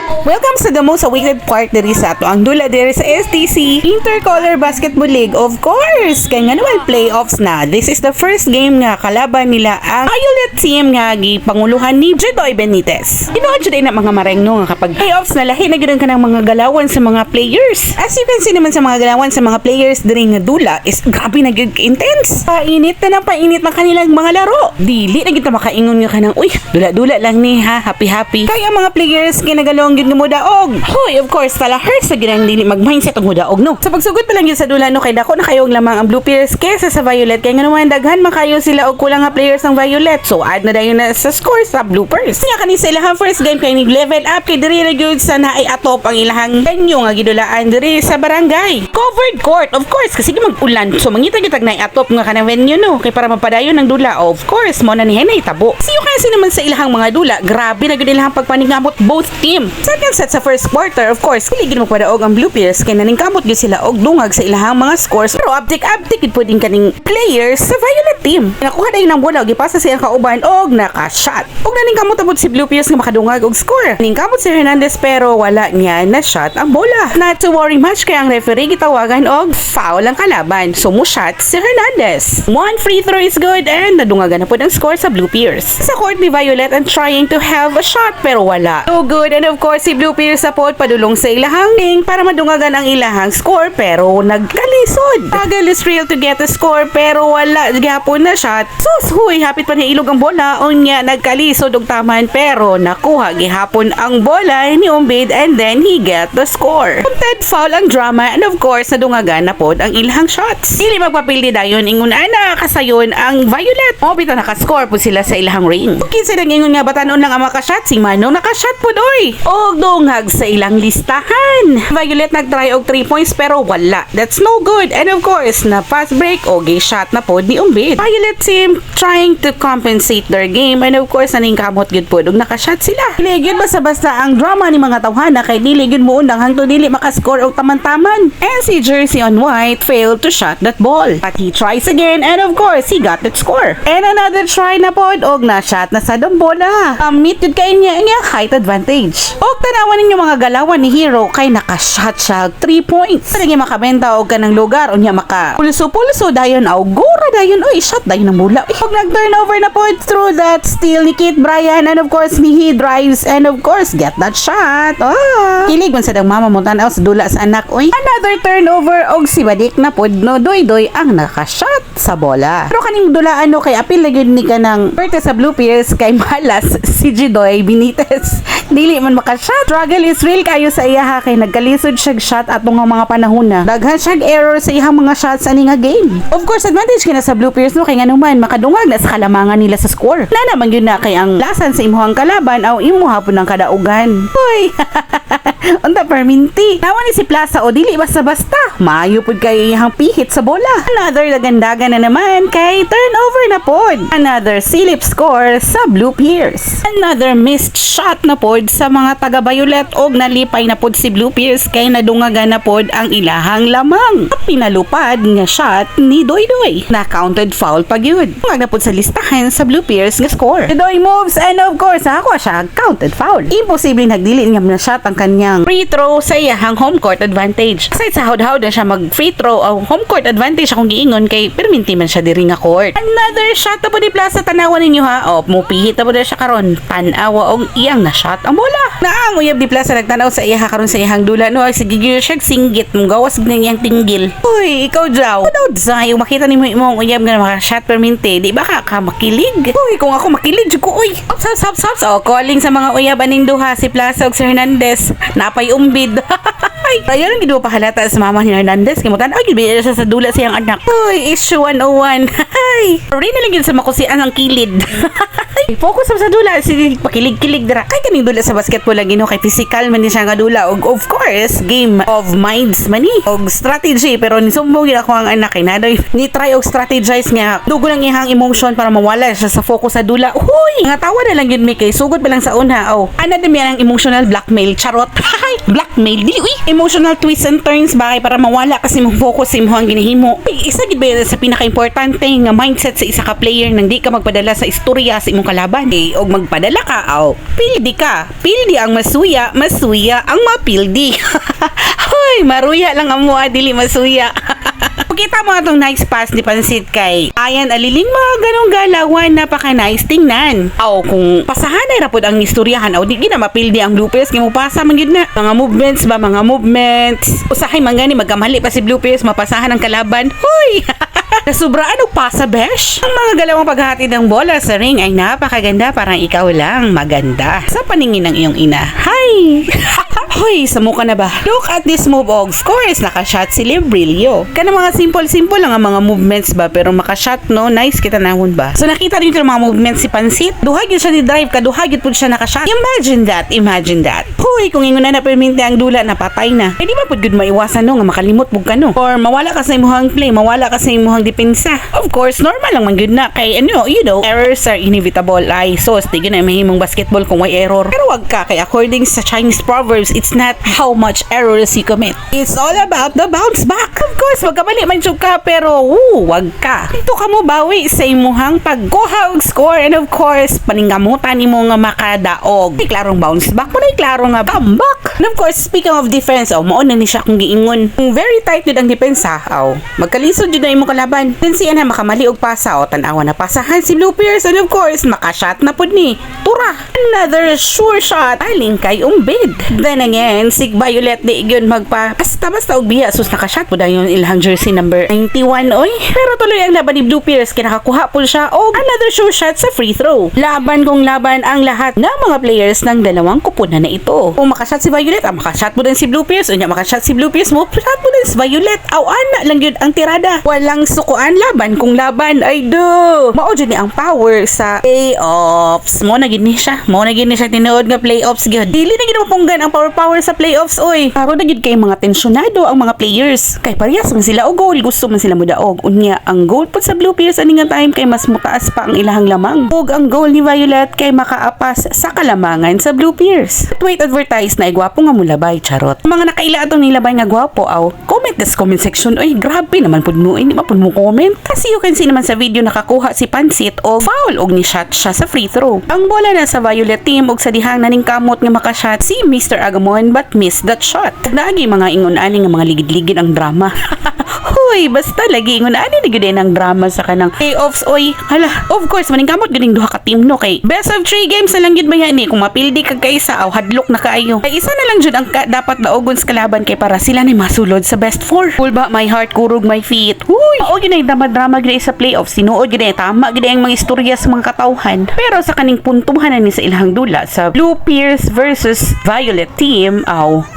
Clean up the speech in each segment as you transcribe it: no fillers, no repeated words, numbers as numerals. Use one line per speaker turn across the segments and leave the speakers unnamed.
Welcome sa damo sa weekend part diri sa ato ang dula diri sa STC Intercolor Basketball League, of course. Kay nga naman playoffs na. This is the first game nga kalaban nila ang Violet Team nga gipanguluhan ni Jedoy Benitez. Tinuod jud na mga marengno nga kapag playoffs na lahi na gyud ka ng mga galawan sa mga players. As you can see naman sa mga galawan sa mga players diri nga dula is grabe na gyud intense. Painit na painit ng kanilang mga laro. Dili na gyud makaingon nga kanang uy, dula-dula lang ni ha, happy-happy. Kaya mga players kinagalong gyud nga mudaog. Hoy, of course, tala hurts na ginang dili mag-mindset og mudaog, no? Sa pagsugod pa lang yun sa dula, no, kay dako na kayong lamang ang Blue Pairs kesa sa Violet. Kaya nga naman, daghan makayo sila og kulang nga players ng Violet. So, add na dayon na sa score sa Blue Pairs. Nga kani sa ilahang first game kay ni-level up kay diri na gyud sa naay atop ang ilahang venue nga gidulaan diri sa barangay. Covered court, of course, kasi mag-ulan. So, mangita gyud naay atop nga kanang venue, no? Kay para mapadayon ng dula, of course, mo na ni Henay tabo. Siyo kasi naman sa ilahang mga dula, grabe na gyud ilahang pagpaningamot both team. Second set sa first quarter, of course, kiligid mo padaog ang Blue Pairs kay naningkamot gyud sila og dungag sa ilahang mga scores. Pero abtik-abtik gid puding kaning players sa Violet Team. Nakuha dayon ng bola og gipasa siya kauban og naka-shot. Og naningkamot abot si Blue Pairs nga makadungag og score. Naningkamot si Hernandez pero wala niya na shot ang bola. Not to worry much kay ang referee gitawagan og foul ang kalaban. So mo shot si Hernandez. One free throw is good and nadungagan na pud ang score sa Blue Pairs. Sa court ni Violet and trying to have a shot pero wala. So good, and of course si Blue Pairs sa pod padulong sa ilahang ring para madungagan ang ilahang score pero nagkalisod. Struggle is real to get a score pero wala gyapon na shot. Sus, huy, hapit pa ni ilog ang bola unya nagkalisod og taman pero nakuha gihapon ang bola ni Umbid and then he get the score. Content foul ang drama and of course nadungagan na pod ang ilahang shots. Dili magpapildi dayon ingon ana kasayon ang Violet. O bitaw naka-score po sila sa ilahang ring. Kinsa nang ingon nga batanon lang ang maka-shot si Manong naka-shot pod oy. Og dungag sa ilang listahan. Violet nag-try og 3 points pero wala. That's no good. And of course, na fast break o gay-shot na pod ni Umbid. Violet team trying to compensate their game and of course, naning kamot gyud pod og naka-shot sila. Dili gyud basta-basta ang drama ni mga tawhana kay dili gyud muundang hangtod dili maka-score og taman-taman. And si Jersey on White failed to shot that ball. But he tries again and of course, he got that score. And another try na pod og na-shot na sa bola. Meet yun kay niya height advantage. Og tanawan ninyo mga galawan ni Hero kay naka-shot siya 3 points. Talaga makabenta og kanang lugar unya maka pulso dayon aw gura dayon oy shot dayon ang bola. Og nag-turnover na pod through that steal ni Kate Bryan and of course ni he drives and of course get that shot. Kilig man sa dang mama mo tanaw sa dula sa anak oy. Another turnover og si Badik na pod no doy ang naka-shot sa bola. Pero kaning dula ano kay apil na gyud ni kanang parte sa Blue Pairs kay malas si Jedoy Benitez. Dili man maka-shot. Struggle is real kayo sa iya kay nagkalisod siya shot at mga panahon na. Daghan siya error sa iyang mga shots ani nga game. Of course, advantage kina sa Blue Pairs no kay nganuman makadungag na sa kalamangan nila sa score. Na naman yun na kay ang lasan sa imuhang kalaban aw imuha po ng kadaugan. Hoy! Unta perminti. Nawa ni si Plaza o dili basta-basta. Maayo pud kay iyang pihit sa bola. Another dagandagan na naman kay turnover na pod. Another silip score sa Blue Pairs. Another missed shot na pod sa mga taga-Violet og nalipay na pod si Blue Pairs kay nadungagan na pod ang ilahang lamang. Pinalupad nga shot ni Doy. Na-counted foul pa gyud. Tungag na pod sa listahan sa Blue Pairs nga score. Doy moves and of course ako siya counted foul. Imposible nagdili niya na shot ang kanyang free throw sa iyang home court advantage. Aside sa hawd-hawd na siya mag-free throw ang home court advantage akong giingon kay perminti man siya diri nga court. Another shot na po ni Plaza tanawan ninyo ha. Mupihit na po na siya karon. Tanawa og iyang na shot ang bola. Naang uyab di Plaza nagtanaw sa iya karon sa iyang dula no sige gyud siya singgit mo gawas ng iyang tinggil. Uy, ikaw daw. Ano daw makita nimo imong uyab nga maka-shot perminti. Di ba ka makilig? Uy, kung ako makilig ko uy. Stop. So, calling sa mga uyab aning duha si Plaza ug si Hernandez. Napay Umbid. Ayun ang giduwa pahalata sa mama ni Hernandez. Kimutan, gid siya sa dula siyang anak. Uy, issue 101. Ay, rin na lang yun sa makusian ang kilid. Focus sa dula, si pakilig-kilig dira. Kay kaning dula sa basketball lagi no kay physical man ni siya nga dula og of course game of minds man ni og strategy pero ni sumbong gid ako ang anak kay naday ni try og strategize nga dugo lang ihang emotion para mawala siya sa focus sa dula. Uy, nga tawa na lang yun mi kay sugod pa lang sa una. Ana dami ang emotional blackmail charot. Blackmail dili uy. Emotional twists and turns ba kay para mawala kasi mo focus sa imong ginahimo. Isa gid ba yan sa pinaka-importante nga mindset sa isa ka player nang di ka magpadala sa istorya sa imong kalaban. Og magpadala ka pildi ka. Pildi ang masuya ang mapildi. Hoy, maruya lang amo dili masuya. Pagkita mo itong nice pass ni Pansit kay ayan aliling mga ganong galawan, napaka-nice tingnan. Kung pasahan ay rapod ang istoryahan, di gina mapildi ang bloopers, kaya mo pasa man yun na. Mga movements. Usahay man gani, magkamali pa si bloopers, mapasahan ang kalaban. Hoy! Nasubraan og pasa, besh. Ang mga galawang paghahatid ng bola sa ring ay napakaganda, parang ikaw lang maganda. Sa paningin ng iyong ina. Hi! Hoy, sa mukha na ba? Look at this move og scores, nakashot si Librillo. Kana mga simple lang ang mga movements ba, pero makashot no, nice kita nahon ba. So nakita niyo yung mga movements si Pansit. Duhag yun siya ni drive, kaduhag yun po siya nakashot. Imagine that. Hoy, kung ingon na perminte ang dula, napatay na. Di ba pud gud maiwasan no nga makalimot pug ka no. Or mawala ka sa imong play, mawala ka sa imong depensa. Of course, normal lang man gud na kay errors are inevitable. Ay, so di gyud na mahimong basketball kung may error. Pero wag ka kay according sa Chinese proverbs, it's not how much errors you commit. It's all about the bounce back. Of course, magkamali man jud ka pero wag ka. Ito ka mo bawi sa imuhang pagkuha og score and of course, paninggamutan nimo nga makadaog. Ay klarong bounce back mo na klaro nga comeback. And of course, speaking of defense, mao na ni siya kung giingon. Kung very tight jud ang depensa, magkalisod jud na imong kalaban. Then siya na makamali og pasa tan-awa na pasahan si Blue Pierce and of course, makashot na pud ni. Tura, another sure shot. Aling kay umbid. Then again, si Violet di yun basta og biya sus nakashot po yung ilang jersey number 91 oy. Pero tuloy ang laban ni Blue Pierce kaya nakakuha po siya og another sure shot sa free throw. Laban kung laban ang lahat ng mga players ng dalawang kupunan na ito. Kung makashot si Violet, makashot mo din si Blue Pierce. Unya makashot si Blue Pierce, shot mo din si Violet. Ana lang yun ang tirada. Walang sukuan, laban kung laban. Ay do. Mao jud ni ang power sa playoffs. Mo na gini siya tinuod nga playoffs gyud. Dili na gid mapunggan ang power sa playoffs oy. Pero na gid kay mga tensyonado ang mga players. Kay parehas man sila og goal, gusto man sila mudaog. Unya ang goal pud sa Blue Pierce ani nga time kay mas mutaas pa ang ilahang lamang. Ug ang goal ni Violet kay makaapas sa kalamangan sa Blue Pierce. Wait, advertise na gwapo nga mulabay, charot. Mga nakaila atong nilabay nga gwapo comment this comment section. Oy, grabe naman pud mo, hindi mapud mo comment. Kasi you can see naman sa video nakakuha si Pansit og foul og ni shot siya sa free throw. Ang bola na sa Violet team og sa dihang naning kamot nga makashot si Mr. Agamon but missed that shot. Naagi mga ingon-ani nga mga ligid-ligid ang drama. Hoy, basta lagi ingon-ani na gyud ang drama sa kanang playoffs oy. Hala, of course maning kamot ganing duha ka team no kay best of 3 games na lang gyud ba yan kung mapildi kag kaisa hadlok na kaayo. Kay isa na lang jud ang dapat daogon sa kalaban kay para sila ni masulod sa best 4. Full ba my heart kurog my feet. Huy, gyud ay drama gyud sa playoffs. Sinuod gyud tama gyud ang mga istorya sa mga katawhan. Pero sa kaning puntuhan ni sa ilahang dula sa Blue Pierce versus Violet team,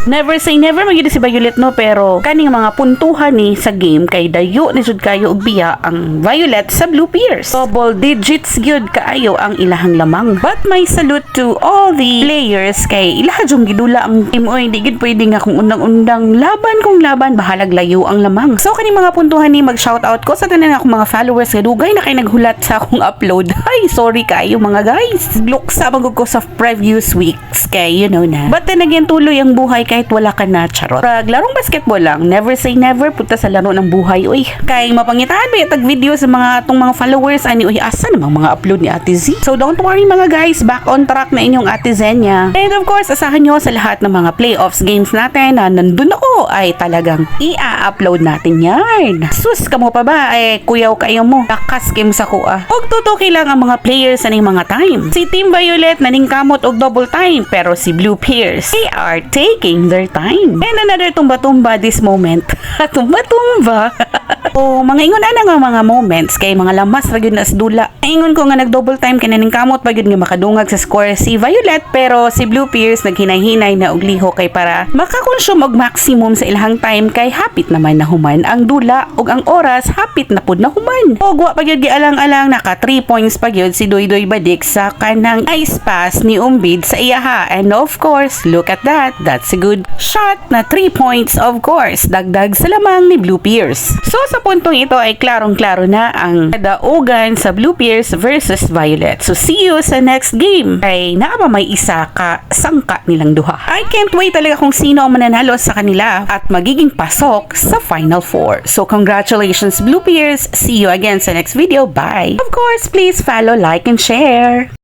never say never magyud si Violet no, pero kaning mga puntuhan ni sa game kay dayo ni jud kayo og biya ang Violet sa Blue Pierce. Double digits gyud kaayo ang ilahang lamang. But may salute to all the players kay ilaha jung gidula ang team oy, di gid pwede nga kung undang-undang laban kung laban bahalag layo ang lamang. So kaning mga puntuhan ni mag-shoutout ko sa tanan akong mga followers nga dugay na kay naghulat sa akong upload. Ay, sorry kayo mga guys. Luksa magud ko sa previous weeks kay you know na. But then again, tuloy ang buhay kahit wala ka na, charot. Pag larong basketball lang, never say never, punta sa laro ng buhay, uy. Kay mapangitaan ba tag video sa mga tong mga followers ani, uy, asa namang mga upload ni Ate Z. So don't worry mga guys, back on track na inyong Ate Zenya. And of course, asahan nyo sa lahat ng mga playoffs games natin na nandun ako ay talagang i-upload natin yan. Sus, kamo pa ba? Kuyaw kayo mo. Lakas kayo sa kuha. Og tutuki lang ang mga players sa mga time. Si Team Violet naningkamot og double time, pero si Blue Pierce, they are taking their time. And another tumba-tumba this moment. Tumba-tumba. Mga ingon ana nga mga moments kay mga lamas ra gyud na sa dula. Ingon ko nga nag-double time kay naningkamot pa gyud nga makadungag sa score si Violet, pero si Blue Pierce naghinay-hinay na og liho kay para makakonsume og maximum sa ilahang time kay hapit naman na human ang dula ug ang oras hapit na pud na human. Og wa pa gyud gialang-alang naka 3 points pa gyud si Doydoy Badik sa kanang ice pass ni Umbid sa iyaha. And of course, look at that. That's a good shot na 3 points of course. Dagdag sa lamang ni Blue Pierce. So sa puntong ito ay klarong-klaro na ang daugan sa Blue Pierce versus Violet. So see you sa next game. Ay naa pa may isa ka sangka nilang duha. I can't wait talaga kung sino ang mananalo sa kanila at magiging pasok sa Final Four. So congratulations Blue Pierce. See you again sa next video. Bye. Of course, please follow, like, and share.